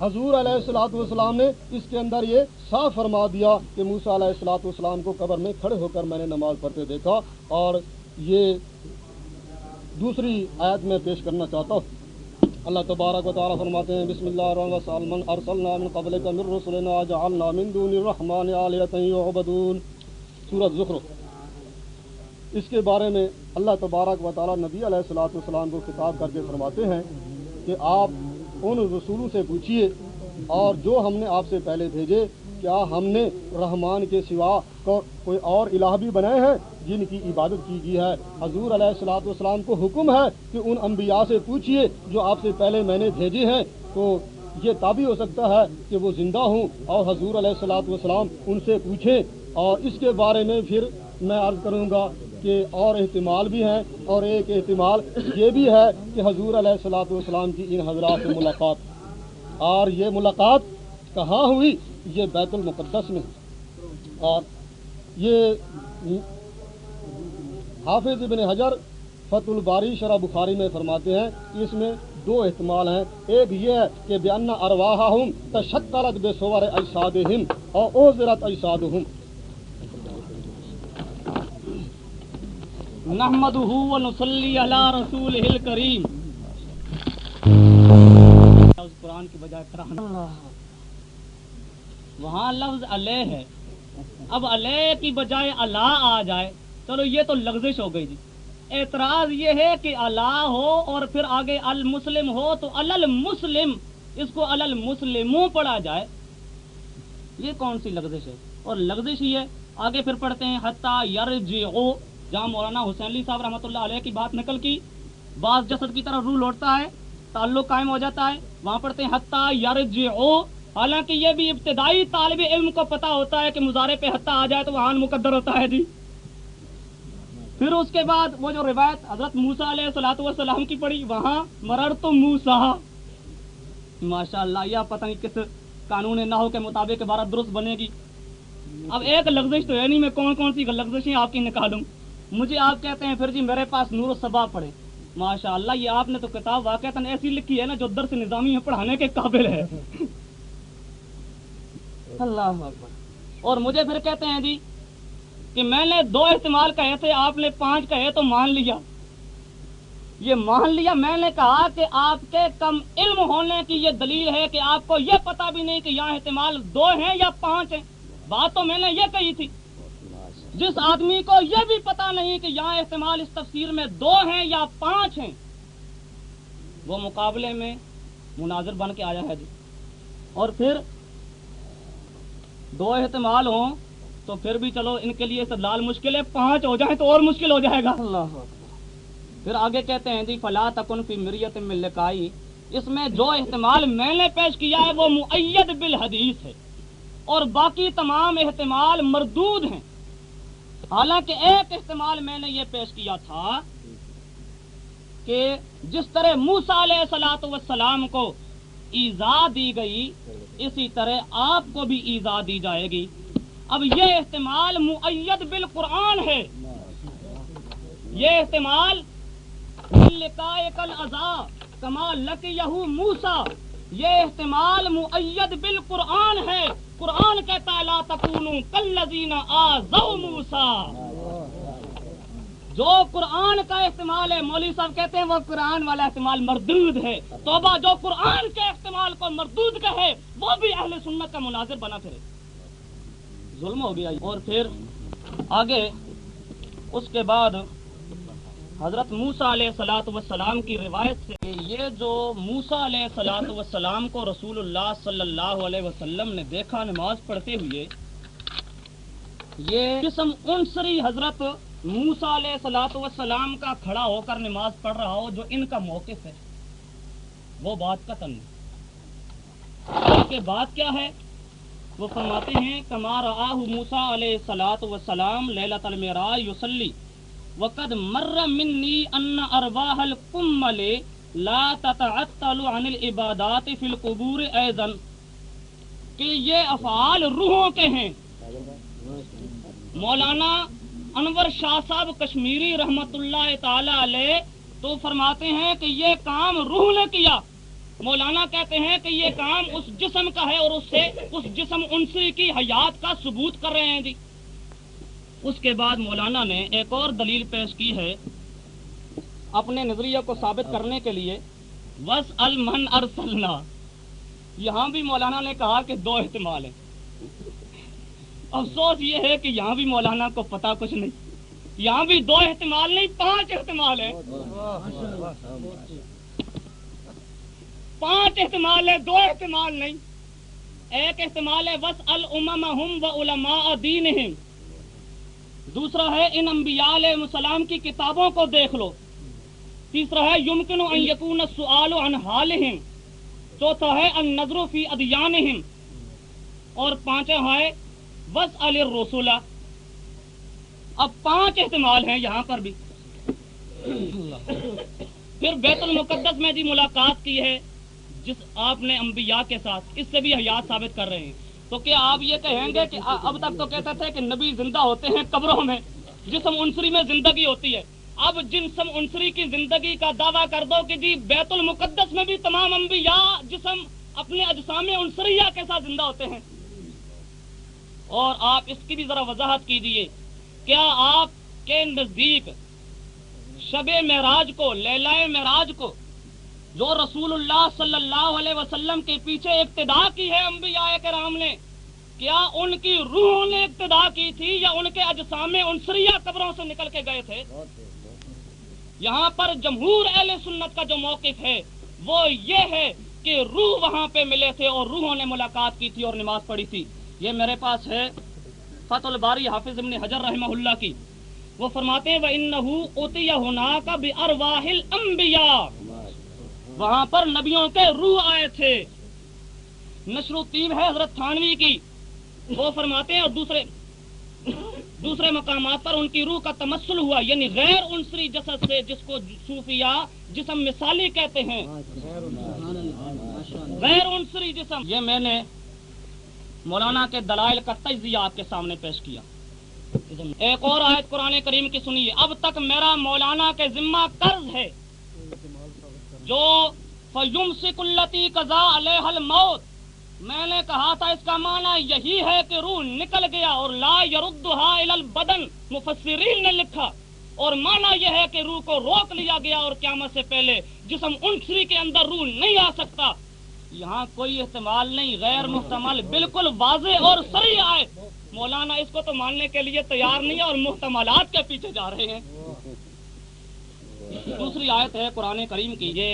حضور علیہ الصلوۃ والسلام نے اس کے اندر یہ صاف فرما دیا کہ موسیٰ علیہ الصلوۃ والسلام کو قبر میں کھڑے ہو کر میں نے نماز پڑھتے دیکھا. اور یہ دوسری آیت میں پیش کرنا چاہتا ہوں. اللہ تبارک و تعالیٰ فرماتے ہیں بسم اللہ الرحمن الرحیم من ارسلنا من قبلک من رسلنا جعلنا من دون الرحمن آلہۃ یعبدون. سورۃ زخرف. اس کے بارے میں اللہ تبارک و تعالیٰ نبی علیہ الصلوۃ والسلام کو خطاب کر کے فرماتے ہیں کہ آپ ان رسولوں سے پوچھیے اور جو ہم نے آپ سے پہلے بھیجے کیا ہم نے رحمان کے سوا کوئی اور الہ بھی بنائے ہیں جن کی عبادت کی گئی ہے. حضور علیہ الصلوۃ والسلام کو حکم ہے کہ ان انبیاء سے پوچھیے جو آپ سے پہلے میں نے بھیجے ہیں. تو یہ تابع ہو سکتا ہے کہ وہ زندہ ہوں اور حضور علیہ الصلوۃ والسلام ان سے پوچھیں. اور اس کے بارے میں پھر میں عرض کروں گا کہ اور احتمال بھی ہیں. اور ایک احتمال یہ بھی ہے کہ حضور علیہ الصلوۃ والسلام کی ان حضرات سے ملاقات, اور یہ ملاقات کہاں ہوئی؟ یہ بیت المقدس میں. اور یہ حافظ ابن حجر فتح الباری شرح بخاری میں فرماتے ہیں کہ اس میں دو احتمال ہیں. ایک یہ ہے کہ بأن ارواحہم تشکلت بصور اجسادہم اور احضرت اجسادہم. نحمدہ ونصلی علی رسولہ الکریم. قرآن کی بجائے قرآن, وہاں لفظ علیہ ہے. اب علیہ کی بجائے اللہ آ جائے, چلو یہ تو لغزش ہو گئی جی. اعتراض یہ ہے کہ اللہ ہو اور پھر آگے المسلم ہو تو المسلم, اس کو المسلموں پڑھا جائے, یہ کون سی لغزش ہے؟ اور لغزش ہی ہے. آگے پھر پڑھتے ہیں حتی یرجعو, جہاں مولانا حسین علی صاحب رحمۃ اللہ علیہ کی بات نقل کی, بعض جسد کی طرح روح لوٹتا ہے, تعلق قائم ہو جاتا ہے. وہاں پڑھتے ہیں حتی یرجعو, حالانکہ یہ بھی ابتدائی طالب علم کو پتا ہوتا ہے کہ مضارع پہ حتی آ جائے تو وہاں مقدر ہوتا ہے جی. پھر اس کے بعد وہ جو روایت حضرت موسیٰ علیہ الصلوۃ والسلام کی پڑھی, وہاں مررت موسیٰ, ماشاء اللہ یہ پتہ نہیں کس قانون نحو کے مطابق عبارت درست بنے گی. اب ایک لغزش تو ہے نہیں, میں کون کون سی لغزشیں آپ کی نکالوں. مجھے آپ کہتے ہیں پھر جی میرے پاس نور الصباح پڑھے. ماشاء اللہ یہ آپ نے تو کتاب واقعتاً ایسی لکھی ہے نا جو درس نظامی میں پڑھانے کے قابل ہے. اللہ اکبر. اور مجھے پھر کہتے ہیں جی کہ میں نے 2 احتمال کہے تھے, آپ نے 5 کہے تو مان لیا. یہ مان لیا. میں نے کہا کہ آپ کے کم علم ہونے کی یہ دلیل ہے کہ آپ کو یہ پتا بھی نہیں کہ یہاں احتمال 2 ہیں یا 5 ہیں. بات تو میں نے یہ کہی تھی. جس آدمی کو یہ بھی پتا نہیں کہ یہاں احتمال اس تفسیر میں 2 ہیں یا 5 ہیں, وہ مقابلے میں مناظر بن کے آیا ہے جی. اور پھر 2 احتمال ہوں تو پھر بھی چلو ان کے لیے استدلال مشکل ہے, 5 ہو جائیں تو اور مشکل ہو جائے گا. اللہ. پھر آگے کہتے ہیں جی فلا تکن فی مریۃ من لقائی, اس میں جو احتمال میں نے پیش کیا ہے وہ مؤید بالحدیث ہے اور باقی تمام احتمال مردود ہیں. حالانکہ ایک احتمال میں نے یہ پیش کیا تھا کہ جس طرح موسیٰ علیہ الصلوۃ والسلام کو ایذا دی گئی اسی طرح آپ کو بھی ایذا دی جائے گی. اب یہ احتمال مؤید بالقرآن ہے. یہ احتمال لقائک العذاب کما لقیہ موسیٰ, یہ احتمال مؤید بالقرآن ہے. قرآن کہتا ہے لا تکونوا کالذین آذوا موسیٰ. جو قرآن کا احتمال ہے, مولوی صاحب کہتے ہیں وہ قرآن والا احتمال مردود ہے. توبہ, جو قرآن کے احتمال کو مردود کہے وہ بھی اہل سنت کا مناظر بنا پھرے, ظلم ہو گیا. اور پھر آگے اس کے بعد حضرت موسیٰ علیہ الصلوۃ والسلام کی روایت سے کہ یہ جو موسیٰ علیہ الصلوۃ والسلام کو رسول اللہ صلی اللہ علیہ وسلم نے دیکھا نماز پڑھتے ہوئے, یہ قسم عنصری حضرت موسیٰ علیہ الصلوۃ والسلام کا کھڑا ہو کر نماز پڑھ رہا ہو جو ان کا موقف ہے, وہ بات قطعاً نہیں. اس کے بعد کیا ہے وہ فرماتے ہیں کما رآہ موسیٰ علیہ الصلوۃ والسلام لیلۃ المعراج یصلی وقد مر منی ان ارواح القمل لا تتعطل عن العبادات فی القبور ایضا, کہ یہ افعال روحوں کے ہیں. مولانا انور شاہ صاحب کشمیری رحمت اللہ تعالی علیہ تو فرماتے ہیں کہ یہ کام روح نے کیا. مولانا کہتے ہیں کہ یہ کام اس جسم کا ہے اور اس جسم عنصری کی حیات کا ثبوت کر رہے ہیں جی۔ اس کے بعد مولانا نے ایک اور دلیل پیش کی ہے اپنے نظریے کو ثابت کرنے کے لیے، وَاسْأَلْ مَنْ أَرْسَلْنَا۔ یہاں بھی مولانا نے کہا کہ 2 احتمال ہیں۔ افسوس یہ ہے کہ یہاں بھی مولانا کو پتا کچھ نہیں، یہاں بھی 2 احتمال نہیں 5 احتمال ہے، 5 احتمال ہے، 2 احتمال نہیں۔ ایک احتمال ہے وَاسْأَلْ أُمَمَهُمْ وَعُلَمَاءَ دِينِهِمْ، دوسرا ہے ان انبیاء علیہ السلام کی کتابوں کو دیکھ لو، تیسرا ہے یمکن ان یکون السؤال عن حالہم، چوتھا ہے النظر فی ادیانہم، اور پانچواں ہے واسأل الرسل۔ اب 5 احتمال ہیں یہاں پر بھی۔ پھر بیت المقدس میں بھی ملاقات کی ہے جس آپ نے انبیاء کے ساتھ، اس سے بھی حیات ثابت کر رہے ہیں۔ تو کیا آپ یہ کہیں گے کہ اب تک تو کہتے تھے کہ نبی زندہ ہوتے ہیں قبروں میں، جسم عنصری میں زندگی ہوتی ہے، اب جسم عنصری کی زندگی کا دعویٰ کر دو کہ جی بیت المقدس میں بھی تمام انبیاء جسم اپنے اجسام عنصریہ کے ساتھ زندہ ہوتے ہیں؟ اور آپ اس کی بھی ذرا وضاحت کیجئے، کیا آپ کے نزدیک شب معراج کو، لیلہ معراج کو، جو رسول اللہ صلی اللہ علیہ وسلم کے پیچھے اقتدا کی ہے انبیاء کرام نے، کیا ان کی روحوں نے اقتدا کی تھی یا ان کے اجسام عنصریہ قبروں سے نکل کے گئے تھے؟ یہاں پر جمہور اہل سنت کا جو موقف ہے وہ یہ ہے کہ روح وہاں پہ ملے تھے اور روحوں نے ملاقات کی تھی اور نماز پڑھی تھی۔ یہ میرے پاس ہے فتح الباری حافظ ابن حجر رحمہ اللہ کی، وہ فرماتے ہیں وَإِنَّهُ أُتِيَ هُنَاكَ بِأَرْوَاحِ الْأَنْبِيَاءِ، وہاں پر نبیوں کے روح آئے تھے۔ نشر الطیب ہے حضرت تھانوی کی، وہ فرماتے ہیں اور دوسرے مقامات پر ان کی روح کا تمثل ہوا، یعنی غیر عنصری جسد سے، جس کو صوفیاء جسم مثالی کہتے ہیں، غیر عنصری جسم۔ یہ میں نے مولانا کے دلائل کا تجزیہ آپ کے سامنے پیش کیا۔ ایک اور آیت قرآن کریم کی سنیے، اب تک میرا مولانا کے ذمہ قرض ہے جو فَيُمْسِكُ الَّتِي قَضَىٰ عَلَيْهَا الْمَوْتِ، میں نے کہا تھا اس کا معنی یہی ہے کہ روح نکل گیا، اور لا يردها الى البدن مفسرین نے لکھا، اور معنی یہ ہے کہ روح کو روک لیا گیا اور قیامت سے پہلے جسم عنصری کے اندر روح نہیں آ سکتا۔ یہاں کوئی احتمال نہیں، غیر محتمل، بالکل واضح اور صریح آئے۔ مولانا اس کو تو ماننے کے لیے تیار نہیں ہے اور محتملات کے پیچھے جا رہے ہیں۔ دوسری آیت ہے قرآن کریم کی، یہ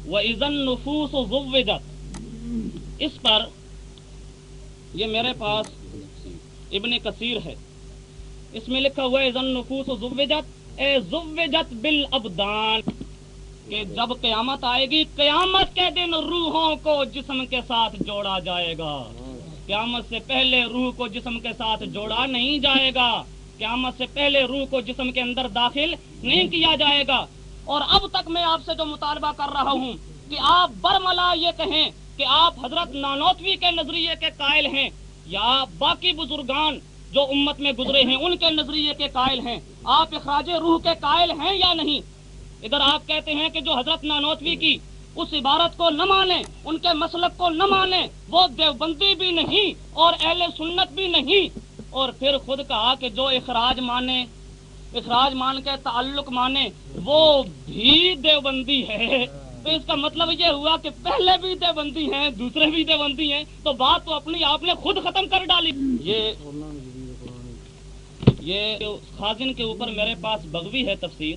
وَإِذَا النُّفُوسُ زُوِّجَتْ، اس پر یہ میرے پاس ابن کثیر ہے، اس میں لکھا ہوا ہے اِذَا النُّفُوسُ زُوِّجَتْ اے زُوِّجَتْ بِالْأَبْدَان، کہ جب قیامت آئے گی، قیامت کے دن روحوں کو جسم کے ساتھ جوڑا جائے گا۔ قیامت سے پہلے روح کو جسم کے ساتھ جوڑا نہیں جائے گا، قیامت سے پہلے روح کو جسم کے اندر داخل نہیں کیا جائے گا۔ اور اب تک میں آپ سے جو مطالبہ کر رہا ہوں کہ آپ برملا یہ کہیں کہ آپ حضرت نانوتوی کے نظریے کے قائل ہیں یا باقی بزرگان جو امت میں گزرے ہیں ان کے نظریے کے قائل ہیں، آپ اخراج روح کے قائل ہیں یا نہیں؟ ادھر آپ کہتے ہیں کہ جو حضرت نانوتوی کی اس عبارت کو نہ مانیں، ان کے مسلک کو نہ مانیں، وہ دیوبندی بھی نہیں اور اہل سنت بھی نہیں، اور پھر خود کہا کہ جو اخراج مانے، اخراج مان کے تعلق مانے، وہ بھی دیوبندی ہے۔ تو اس کا مطلب یہ ہوا کہ پہلے بھی دیوبندی ہیں، دوسرے بھی دیوبندی ہیں، تو بات تو اپنی آپ نے خود ختم کر ڈالی۔ یہ خازن کے اوپر میرے پاس بغوی ہے تفسیر،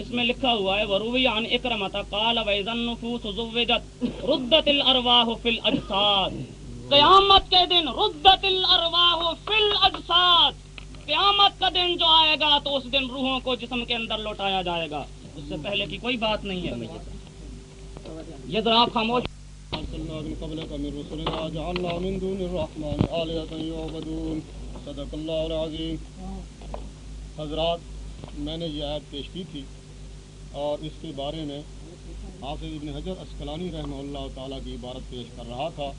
اس میں لکھا ہوا ہے وروی عن اکرمۃ قال وَإِذَا النُّفُوسُ زُوِّجَتْ رُدَّتِ الْأَرْوَاحُ فِي الْأَجْسَادِ، قیامت کے دن رُدَّتِ الْأَرْوَاحُ فِي الْأَجْسَادِ، قیامت کا دن جو آئے گا تو اس دن روحوں کو جسم کے اندر لوٹایا جائے گا، اس سے پہلے کی کوئی بات نہیں ہے۔ یہ ذرا آپ خاموش۔ صدق اللہ العظیم۔ حضرات، میں نے یہ آیت پیش کی تھی اور اس کے بارے میں حافظ ابن حجر عسقلانی رحمہ اللہ تعالیٰ کی عبارت پیش کر رہا تھا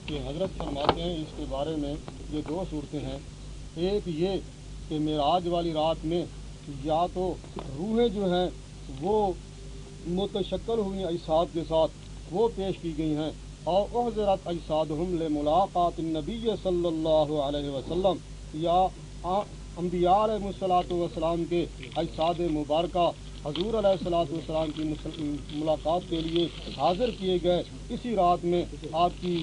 کہ حضرت فرماتے ہیں اس کے بارے میں یہ 2 صورتیں ہیں، ایک یہ کہ معراج والی رات میں یا تو روحیں جو ہیں وہ متشکل ہوئی اجساد کے ساتھ وہ پیش کی گئی ہیں، اور احضرت اجسادہم لملاقات النبی صلی اللہ علیہ وسلم، یا انبیاء علیہ الصلوۃ والسلام کے اجساد مبارکہ حضور علیہ الصلوۃ والسلام کی ملاقات کے لیے حاضر کیے گئے اسی رات میں آپ کی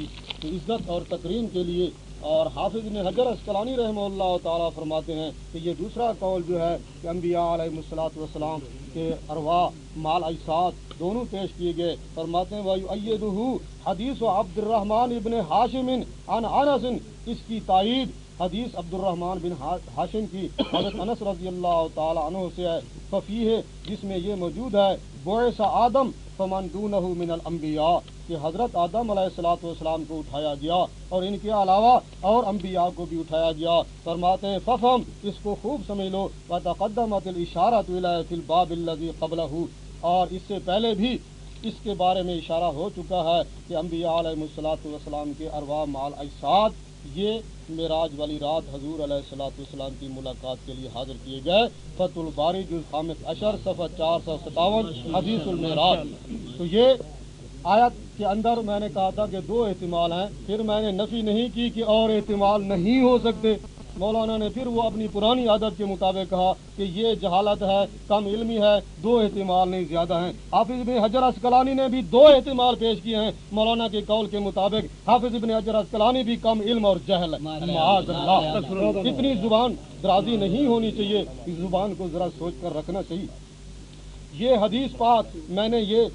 عزت اور تکریم کے لیے۔ اور حافظ ابن حجر عسقلانی رحمہ اللہ تعالیٰ فرماتے ہیں کہ یہ دوسرا قول جو ہے کہ انبیاء علیہ الصلوۃ والسلام کے ارواح مال اجساد دونوں پیش کیے گئے۔ فرماتے ہیں وَيُؤَيِّدُهُ حدیث عبد الرحمن ابن ہاشم عن انس، اس کی تائید حدیث عبد الرحمن بن ہاشم کی حضرت انس رضی اللہ تعالی عنہ سے ہے، ففیہ، جس میں یہ موجود ہے بعث آدم فمن دونہ من الانبیاء، کہ حضرت آدم علیہ الصلوۃ والسلام کو اٹھایا گیا اور ان کے علاوہ اور انبیاء کو بھی اٹھایا گیا۔ فرماتے ہیں ففہم، اس کو خوب سمجھ لو، وتقدمت الاشارۃ الیہ فی الباب الذی قبلہ، اور اس سے پہلے بھی اس کے بارے میں اشارہ ہو چکا ہے کہ انبیاء علیہ الصلوۃ والسلام کے ارواح مال اجساد یہ معراج والی رات حضور علیہ الصلوۃ والسلام کی ملاقات کے لیے حاضر کیے گئے۔ فتح الباری جزء خامس عشر صفحہ 457 حدیث المعراج۔ تو یہ آیت کے اندر میں نے کہا تھا کہ دو احتمال ہیں، پھر میں نے نفی نہیں کی کہ اور احتمال نہیں ہو سکتے۔ مولانا نے پھر وہ اپنی پرانی عادت کے مطابق کہا کہ یہ جہالت ہے، کم علمی ہے، دو احتمال نہیں زیادہ ہیں۔ حافظ ابن حجر عسقلانی نے بھی دو احتمال پیش کیے ہیں مولانا کے قول کے مطابق۔ حافظ ابن حجر عسقلانی بھی کم علم اور جہل ہے، معاذ اللہ۔ اتنی زبان درازی نہیں ہونی چاہیے، اس زبان کو ذرا سوچ کر رکھنا چاہیے۔ یہ حدیث پاک میں نے یہ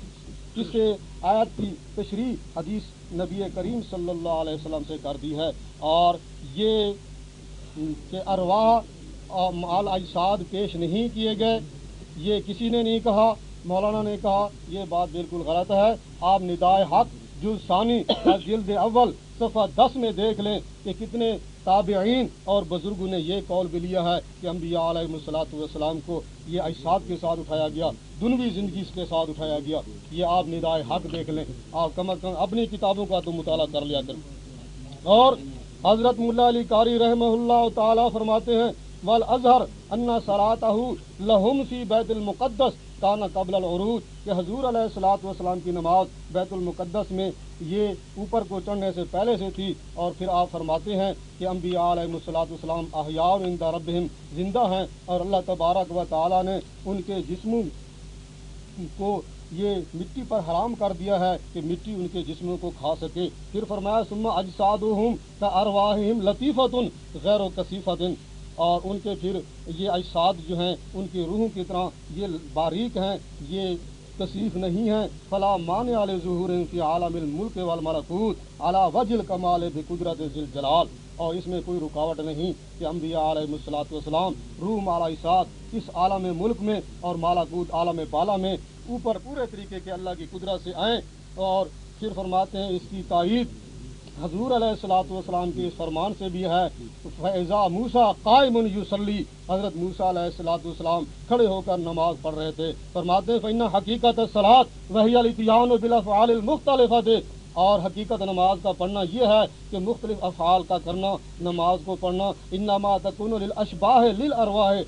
اس آیت کی تشریح حدیث نبی کریم صلی اللہ علیہ وسلم سے کر دی ہے، اور یہ کہ ارواح مال اجساد پیش نہیں کیے گئے یہ کسی نے نہیں کہا، مولانا نے کہا یہ بات بالکل غلط ہے۔ آپ ندائے حق جزء ثانی جلد اول صفحہ 10 میں دیکھ لیں کہ کتنے تابعین اور بزرگوں نے یہ قول بھی لیا ہے کہ انبیاء علیہ الصلوۃ والسلام کو یہ اجساد کے ساتھ اٹھایا گیا، دنوی زندگی کے ساتھ اٹھایا گیا۔ یہ آپ ندائے حق دیکھ لیں، آپ کم از کم اپنی کتابوں کا تو مطالعہ کر لیا کریں۔ اور حضرت ملا علی قاری رحمہ اللہ تعالی فرماتے ہیں والازہر ان صلاتہ لہم فی بیت المقدس کان قبل العروج، کہ حضور علیہ الصلوۃ والسلام کی نماز بیت المقدس میں یہ اوپر کو چڑھنے سے پہلے سے تھی۔ اور پھر آپ فرماتے ہیں کہ انبیاء علیہ الصلوۃ والسلام احیاء عند ربہم، زندہ ہیں، اور اللہ تبارک و تعالی نے ان کے جسموں کو یہ مٹی پر حرام کر دیا ہے کہ مٹی ان کے جسموں کو کھا سکے۔ پھر فرمایا ثم اجسادہم کارواحہم لطیفۃ غیر کثیفۃ، اور ان کے پھر یہ اجساد جو ہیں ان کی روحوں کی طرح یہ باریک ہیں، یہ کثیف نہیں ہیں۔ فلا مانع لظہور فی عالم الملک والملکوت علی وجہ الکمال بقدرت ذی الجلال، اور اس میں کوئی رکاوٹ نہیں کہ انبیاء علیہ الصلوۃ والسلام روح مال اجساد اس عالم ملک میں اور ملکوت عالم بالا میں اوپر پورے طریقے کے اللہ کی قدرت سے آئیں۔ اور پھر فرماتے ہیں اس کی تائید حضور علیہ الصلوۃ والسلام کے اس فرمان سے بھی ہے، فَإِذَا مُوسَىٰ قَائِمٌ يُصَلِّي، حضرت موسیٰ علیہ الصلوۃ والسلام کھڑے ہو کر نماز پڑھ رہے تھے۔ فرماتے ہیں فَإِنَّ حَقِيقَةَ الصَّلَاةِ وَهِيَ الْإِتْيَانُ بِالْأَفْعَالِ الْمُخْتَلِفَةِ، اور حقیقت نماز کا پڑھنا یہ ہے کہ مختلف افعال کا کرنا، نماز کو پڑھنا انما تکون للاشباح للارواح،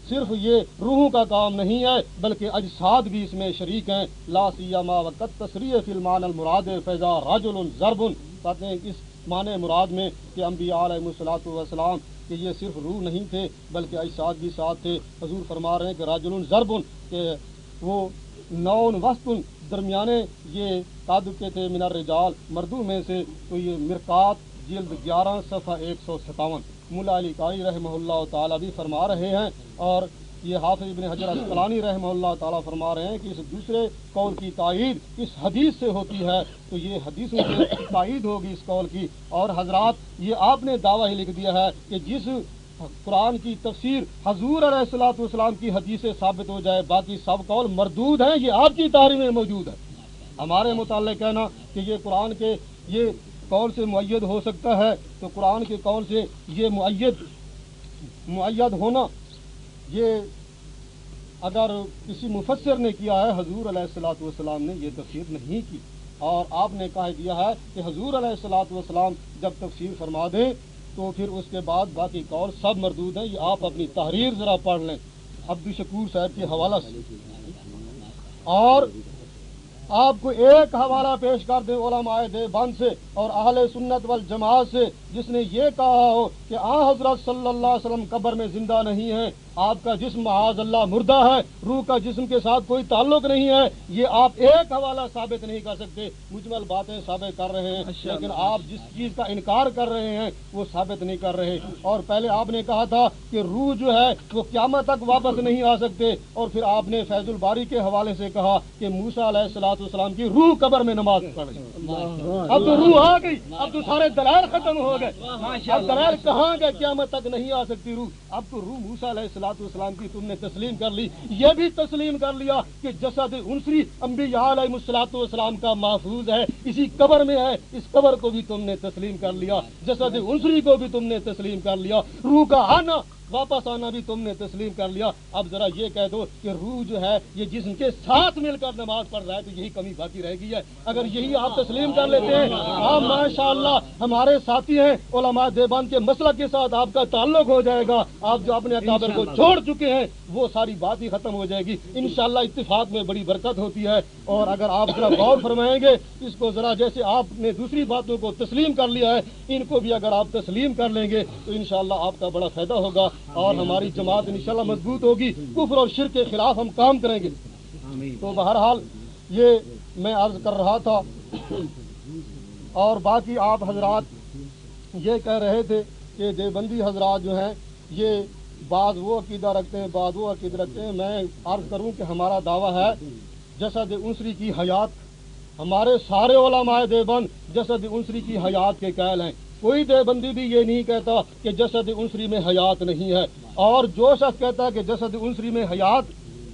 صرف یہ روحوں کا کام نہیں ہے بلکہ اجساد بھی اس میں شریک ہیں۔ لا سیما وقت تصریح فی المعنى المراد فیضا رجل ضرب، کہتے ہیں اس معنی مراد میں کہ انبیاء علیہ الصلوۃ والسلام کہ یہ صرف روح نہیں تھے بلکہ اجساد بھی ساتھ تھے۔ حضور فرما رہے ہیں کہ رجل ضرب، کہ وہ نون وسط درمیانے یہ قد کے تھے من الرجال، مردوں میں سے۔ تو یہ مرقات جلد 11 صفحہ 157 ملا علی قاری رحمہ اللہ تعالیٰ بھی فرما رہے ہیں، اور یہ حافظ ابن حجر عسقلانی رحمہ اللہ تعالیٰ فرما رہے ہیں کہ اس دوسرے قول کی تائید اس حدیث سے ہوتی ہے، تو یہ حدیثوں سے تائید ہوگی اس قول کی۔ اور حضرات یہ آپ نے دعویٰ ہی لکھ دیا ہے کہ جس قرآن کی تفسیر حضور علیہ الصلوۃ والسلام کی حدیث سے ثابت ہو جائے باقی سب قول مردود ہیں، یہ آپ کی تحریر میں موجود ہے۔ ہمارے متعلق کہنا کہ یہ قرآن کے یہ قول سے مؤید ہو سکتا ہے، تو قرآن کے قول سے یہ مؤید ہونا یہ اگر کسی مفسر نے کیا ہے، حضور علیہ الصلوۃ والسلام نے یہ تفسیر نہیں کی، اور آپ نے کہہ دیا ہے کہ حضور علیہ الصلوۃ والسلام جب تفسیر فرما دیں تو پھر اس کے بعد باقی قول سب مردود ہیں۔ یہ آپ اپنی تحریر ذرا پڑھ لیں عبد الشکور صاحب کے حوالہ سے۔ اور آپ کو ایک حوالہ پیش کر دیں علماء دیوبند سے اور اہل سنت والجماعت سے جس نے یہ کہا ہو کہ حضرت صلی اللہ علیہ وسلم قبر میں زندہ نہیں ہے، آپ کا جسم معاذ اللہ مردہ ہے، روح کا جسم کے ساتھ کوئی تعلق نہیں ہے، یہ آپ ایک حوالہ ثابت نہیں کر سکتے، مجمل باتیں ثابت کر رہے ہیں، لیکن آپ جس چیز کا انکار کر رہے ہیں وہ ثابت نہیں کر رہے۔ اور پہلے آپ نے کہا تھا کہ روح جو ہے وہ قیامت تک واپس نہیں آ سکتے، اور پھر آپ نے فیض الباری کے حوالے سے کہا کہ موسیٰ علیہ السلام کی روح قبر میں نماز پڑھی۔ اب تو روح آ گئی، اب تو سارے دلائل ختم ہو گئے، اب دلائل کہاں گئے؟ قیامت تک نہیں آ سکتی روح، اب تو روح موسیٰ علیہ السلام کی تم نے تسلیم کر لی، یہ بھی تسلیم کر لیا کہ جسد عنصری انبیاء علیہ السلام کا محفوظ ہے، اسی قبر میں ہے، اس قبر کو بھی تم نے تسلیم کر لیا، جسد عنصری کو بھی تم نے تسلیم کر لیا، روح کا آنا واپس آنا بھی تم نے تسلیم کر لیا۔ اب ذرا یہ کہہ دو کہ روح جو ہے یہ جسم کے ساتھ مل کر نماز پڑھ رہا ہے، تو یہی کمی باقی رہ گئی ہے۔ اگر یہی آپ تسلیم کر لیتے ہیں، آپ ماشاءاللہ ہمارے ساتھی ہیں، علماء دیوبند کے مسلک کے ساتھ آپ کا تعلق ہو جائے گا، آپ جو اپنے اکابر کو چھوڑ چکے ہیں وہ ساری بات ہی ختم ہو جائے گی انشاءاللہ۔ اتفاق میں بڑی برکت ہوتی ہے، اور اگر آپ ذرا غور فرمائیں گے اس کو، ذرا جیسے آپ نے دوسری باتوں کو تسلیم کر لیا ہے، ان کو بھی اگر آپ تسلیم کر لیں گے تو انشاءاللہ آپ کا بڑا فائدہ ہوگا، اور ہماری جماعت انشاءاللہ مضبوط ہوگی، کفر اور شرک کے خلاف ہم کام کریں گے۔ تو بہرحال یہ میں عرض کر رہا تھا، اور باقی آپ حضرات یہ کہہ رہے تھے کہ دیوبندی حضرات جو ہیں یہ بعض وہ عقیدہ رکھتے ہیں، بعض وہ عقیدہ رکھتے ہیں۔ میں عرض کروں کہ ہمارا دعویٰ ہے جسد عنصری کی حیات، ہمارے سارے علماء دیوبند جسد عنصری کی حیات کے قائل ہیں، کوئی دیوبندی بھی یہ نہیں کہتا کہ جسد عنصری میں حیات نہیں ہے، اور جو شخص کہتا ہے کہ جسد عنصری میں حیات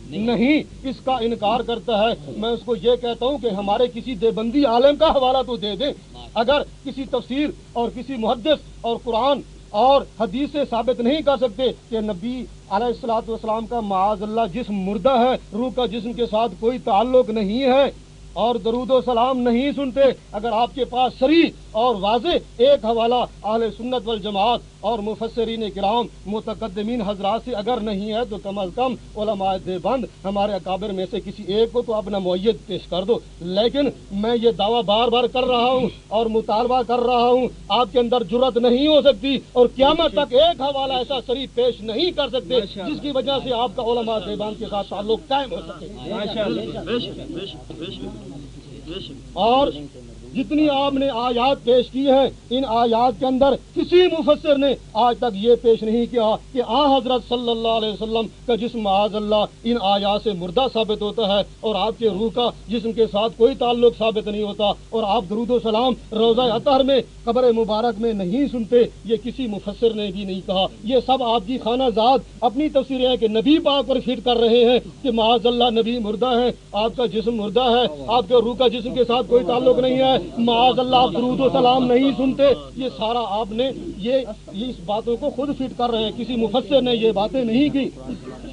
نہیں، اس کا انکار کرتا ہے، میں اس کو یہ کہتا ہوں کہ ہمارے کسی دیوبندی عالم کا حوالہ تو دے دیں، اگر کسی تفسیر اور کسی محدث اور قرآن اور حدیث سے ثابت نہیں کر سکتے کہ نبی علیہ السلام کا معاذ اللہ جسم مردہ ہے، روح کا جسم کے ساتھ کوئی تعلق نہیں ہے، اور درود و سلام نہیں سنتے، اگر آپ کے پاس صریح اور واضح ایک حوالہ اہل سنت والجماعت اور مفسرین کرام متقدمین حضرات سے اگر نہیں ہے، تو کم از کم علماء دیوبند ہمارے اکابر میں سے کسی ایک کو تو اپنا معید پیش کر دو۔ لیکن میں یہ دعویٰ بار بار کر رہا ہوں اور مطالبہ کر رہا ہوں، آپ کے اندر جرت نہیں ہو سکتی اور قیامت تک ایک حوالہ ایسا صریح پیش نہیں کر سکتے جس کی وجہ سے آپ کا علماء دیوبند کے ساتھ تعلق قائم ہو سکے۔ اور جتنی آپ نے آیات پیش کی ہیں، ان آیات کے اندر کسی مفسر نے آج تک یہ پیش نہیں کیا کہ حضرت صلی اللہ علیہ وسلم کا جسم معاذ اللہ ان آیات سے مردہ ثابت ہوتا ہے، اور آپ کے روح کا جسم کے ساتھ کوئی تعلق ثابت نہیں ہوتا، اور آپ درود و سلام روضہ اطہر میں قبر مبارک میں نہیں سنتے، یہ کسی مفسر نے بھی نہیں کہا۔ یہ سب آپ کی خانہ ذات اپنی تفسیریں ہیں کہ نبی پاک پر فٹ کر رہے ہیں کہ معاذ اللہ نبی مردہ ہے، آپ کا جسم مردہ ہے، آپ کے روح کا جسم کے ساتھ کوئی تعلق نہیں ہے، معاذ اللہ آپ درود و سلام نہیں سنتے۔ یہ سارا آپ نے یہ اس باتوں کو خود فٹ کر رہے ہیں، کسی مفسر نے یہ باتیں نہیں کی۔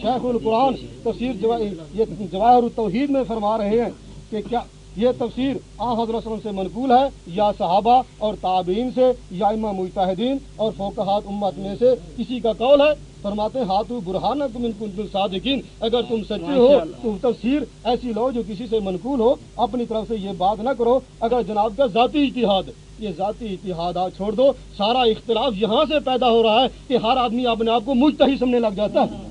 شیخ القرآن تفسیر جواہر التوحید میں فرما رہے ہیں کہ کیا یہ تفسیر حضرت صلی اللہ علیہ وسلم سے منقول ہے یا صحابہ اور تابعین سے یا امام مجتہدین اور فقہاء امت میں سے کسی کا قول ہے؟ فرماتے ہیں ہاتھو برہانکم ان کنتم صادقین، اگر تم سچے ہو تو تفسیر ایسی لو جو کسی سے منقول ہو، اپنی طرف سے یہ بات نہ کرو۔ اگر جناب کا ذاتی اجتہاد، یہ ذاتی اجتہادات چھوڑ دو، سارا اختلاف یہاں سے پیدا ہو رہا ہے کہ ہر آدمی اپنے آپ کو مجتہد سمجھنے لگ جاتا ہے۔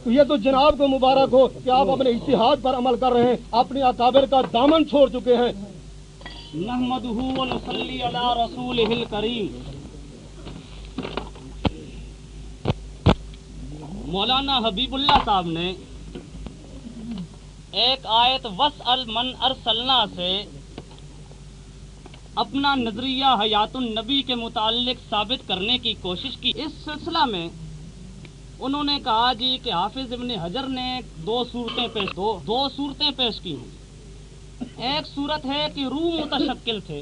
تو یہ تو جناب کو مبارک ہو کہ آپ اپنے اجتہاد پر عمل کر رہے ہیں، اپنے اکابر کا دامن چھوڑ چکے ہیں۔ نحمدہ ونصلی علی رسولہ الکریم۔ مولانا حبیب اللہ صاحب نے ایک آیت وَاسْأَلْ مَنْ أَرْسَلْنَا سے اپنا نظریہ حیات النبی کے متعلق ثابت کرنے کی کوشش کی۔ اس سلسلہ میں انہوں نے کہا جی کہ حافظ ابن حجر نے دو صورتیں پیش کی ہیں۔ ایک صورت ہے کہ روح متشکل تھے،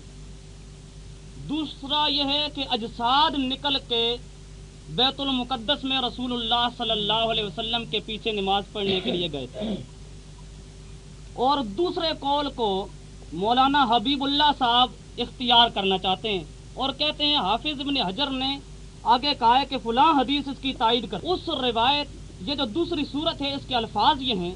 دوسرا یہ ہے کہ اجساد نکل کے بیت المقدس میں رسول اللہ صلی اللہ علیہ وسلم کے پیچھے نماز پڑھنے کے لیے گئے تھے۔ اور دوسرے قول کو مولانا حبیب اللہ صاحب اختیار کرنا چاہتے ہیں اور کہتے ہیں حافظ ابن حجر نے آگے کہا ہے کہ فلاں حدیث اس کی تائید کر۔ اس روایت یہ جو دوسری صورت ہے اس کے الفاظ یہ ہیں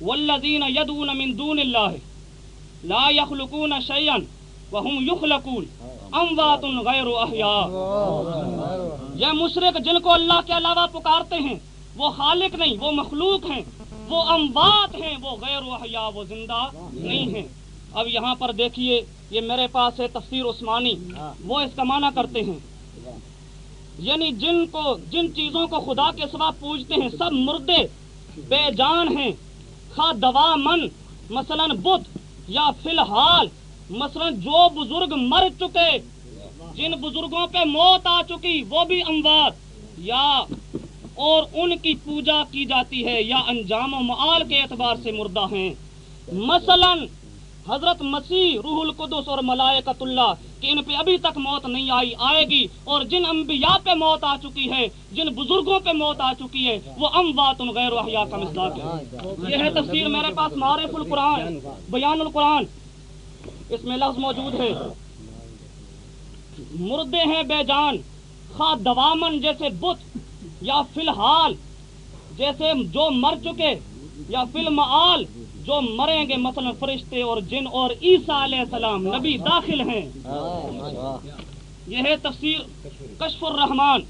والذین یدعون من دون اللہ لا یخلقون شیئا وہم یخلقون اموات غیر احیاء. یہ مشرک جن کو اللہ کے علاوہ پکارتے ہیں وہ خالق نہیں، وہ مخلوق ہیں، وہ اموات ہیں، وہ غیر احیاء، وہ زندہ نہیں ہیں. اب یہاں پر دیکھیے، یہ میرے پاس ہے تفسیر عثمانی، وہ اس کا معنی کرتے ہیں یعنی جن چیزوں کو خدا کے سوا پوجتے ہیں سب مردے بے جان ہیں، خواہ دوا من مثلا بت، یا فی الحال مثلا جو بزرگ مر چکے، جن بزرگوں پہ موت آ چکی وہ بھی اموات، یا اور ان کی پوجا کی جاتی ہے، یا انجام و معال کے اعتبار سے مردہ ہیں. مثلا حضرت مسیح، روح القدس اور ملائکۃ اللہ کہ ان پہ ابھی تک موت نہیں آئی، آئے گی. اور جن انبیاء پہ موت آ چکی ہے، جن بزرگوں پہ موت آ چکی ہے، وہ اموات غیر احیاء کا مصداق ہے. یہ ہے تفسیر میرے پاس معارف القرآن، بیان القرآن، اس میں لفظ موجود ہے مردے ہیں بے جان، خواہ دوامن جیسے بت، یا فی الحال جیسے جو مر چکے، یا فی المعال جو مریں گے، مثلا فرشتے اور جن اور عیسیٰ علیہ السلام نبی داخل ہیں. یہ ہے تفسیر کشف الرحمان.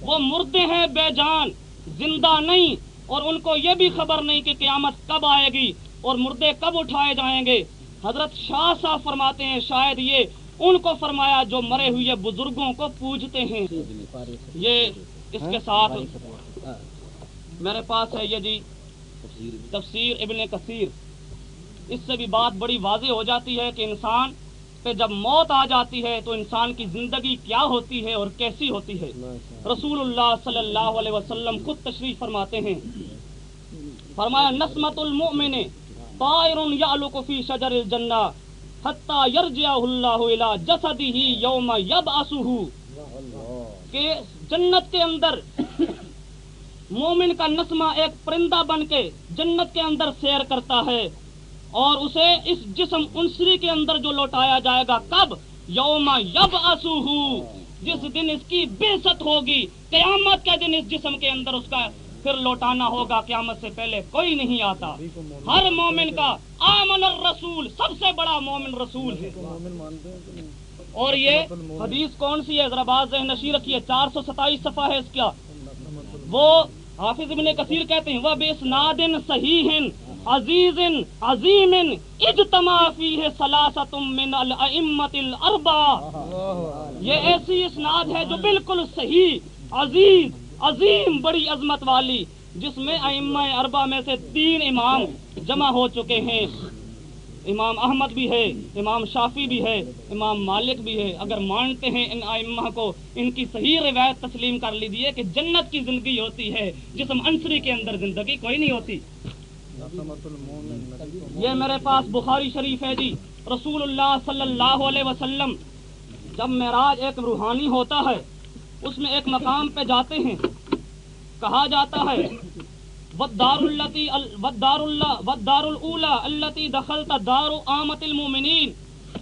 وہ مردے ہیں بے جان، زندہ نہیں، اور ان کو یہ بھی خبر نہیں کہ قیامت کب آئے گی اور مردے کب اٹھائے جائیں گے. حضرت شاہ صاحب فرماتے ہیں شاید یہ ان کو فرمایا جو مرے ہوئے بزرگوں کو پوجتے ہیں. یہ اس کے ساتھ میرے پاس ہے یہ جی تفسیر ابن کثیر. اس سے بھی بات بڑی واضح ہو جاتی ہے کہ انسان پہ جب موت آ جاتی ہے تو انسان کی زندگی کیا ہوتی ہے اور کیسی ہوتی ہے. رسول اللہ صلی اللہ علیہ وسلم خود تشریف فرماتے ہیں، فرمایا نسمۃ المؤمن طائر یعلق فی شجر الجنہ حتی یرجعہ اللہ الی جسدہ یوم یبعثہ، کہ جنت کے اندر مومن کا نسمہ ایک پرندہ بن کے جنت کے اندر سیر کرتا ہے، اور اسے اس جسم انسری کے اندر جو لوٹایا جائے گا کب؟ یوم یبعثہ، جس دن اس کی بعثت ہوگی، قیامت کے دن اس جسم کے اندر اس کا پھر لوٹانا ہوگا. قیامت سے پہلے کوئی نہیں آتا. ہر مومن کا آمن الرسول، سب سے بڑا مومن رسول ہے. اور یہ حدیث کون سی ہے ذرا بات ذہن نشی رکھیے، 427 صفحہ ہے اس کا. وہ حافظ ابن کثیر کہتے ہیں وہ بِإِسْنَادٍ صحیح عزیز عظیم اجتماع فیہ ثلاثۃ من الائمۃ الاربعہ. یہ ایسی اسناد ہے جو بالکل صحیح، عزیز، عظیم، بڑی عظمت والی، جس میں ائمہ اربعہ میں سے 3 امام جمع ہو چکے ہیں. امام احمد بھی ہے، امام شافعی بھی ہے، امام مالک بھی ہے. اگر مانتے ہیں ان ائمہ کو، ان کی صحیح روایت تسلیم کر لیجیے کہ جنت کی زندگی ہوتی ہے، جسم انصری کے اندر زندگی کوئی نہیں ہوتی. یہ میرے پاس بخاری شریف ہے جی. رسول اللہ صلی اللہ علیہ وسلم جب معراج ایک روحانی ہوتا ہے، اس میں ایک مقام پہ جاتے ہیں، کہا جاتا ہے والدار الاولی التی دخلت دار عامۃ المؤمنین،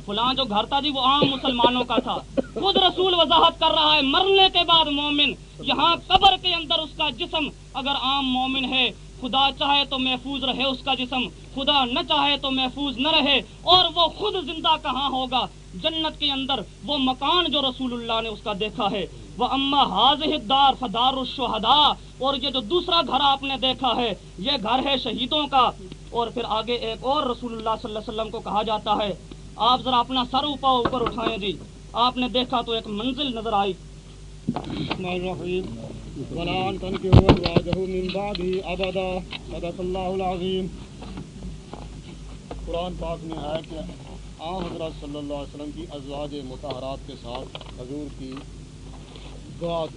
فلاں جو گھر تھا جی وہ عام مسلمانوں کا تھا. خود رسول وضاحت کر رہا ہے مرنے کے بعد مومن، یہاں قبر کے اندر اس کا جسم اگر عام مومن ہے، خدا چاہے تو محفوظ رہے اس کا جسم، خدا نہ چاہے تو محفوظ نہ رہے، اور وہ خود زندہ کہاں ہوگا؟ جنت کے اندر. وہ مکان جو رسول اللہ نے اس کا دیکھا ہے. وَأَمَّا هَٰذِهِ الدَّارُ فَدَارُ الشُّهَدَاء، اور یہ جو دوسرا گھر آپ نے دیکھا ہے یہ گھر ہے شہیدوں کا. اور پھر آگے ایک اور رسول اللہ صلی اللہ علیہ وسلم کو کہا جاتا ہے، آپ ذرا اپنا سر اوپر اٹھائیں جی. آپ نے دیکھا تو ایک منزل نظر آئی. وَلَا أَن تَنكِحُوا أَزْوَاجَهُ مِن بَعْدِهِ أَبَدًا صدق اللہ العظیم. قرآن پاک میں ہے کہ حضرت صلی اللہ علیہ وسلم کی ازواج مطہرات کے ساتھ حضور کی بعد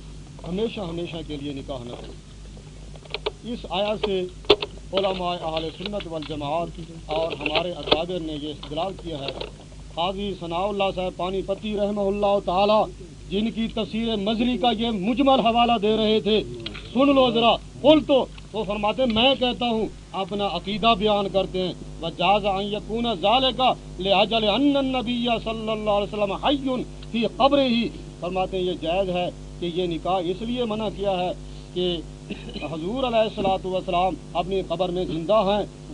ہمیشہ ہمیشہ کے لیے نکاح نہ کرو. اس آیت سے علماء اہل سنت والجماعت اور ہمارے اکابر نے یہ استدلال کیا ہے. قاضی ثناء اللہ صاحب پانی پتی رحمہ اللہ تعالی جن کی تفسیر مزری کا یہ مجمل حوالہ دے رہے تھے، سن لو ذرا. قل تو وہ فرماتے میں کہتا ہوں، اپنا عقیدہ بیان کرتے ہیں. وجاز ان یکون ذالک لاجل ان النبی صلی اللہ علیہ وسلم حی فی قبرہ، فرماتے ہیں یہ جائز ہے کہ یہ نکاح اس لیے منع کیا ہے کہ حضور علیہ الصلوۃ والسلام اپنی قبر میں زندہ ہیں،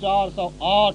408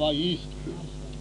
22।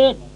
1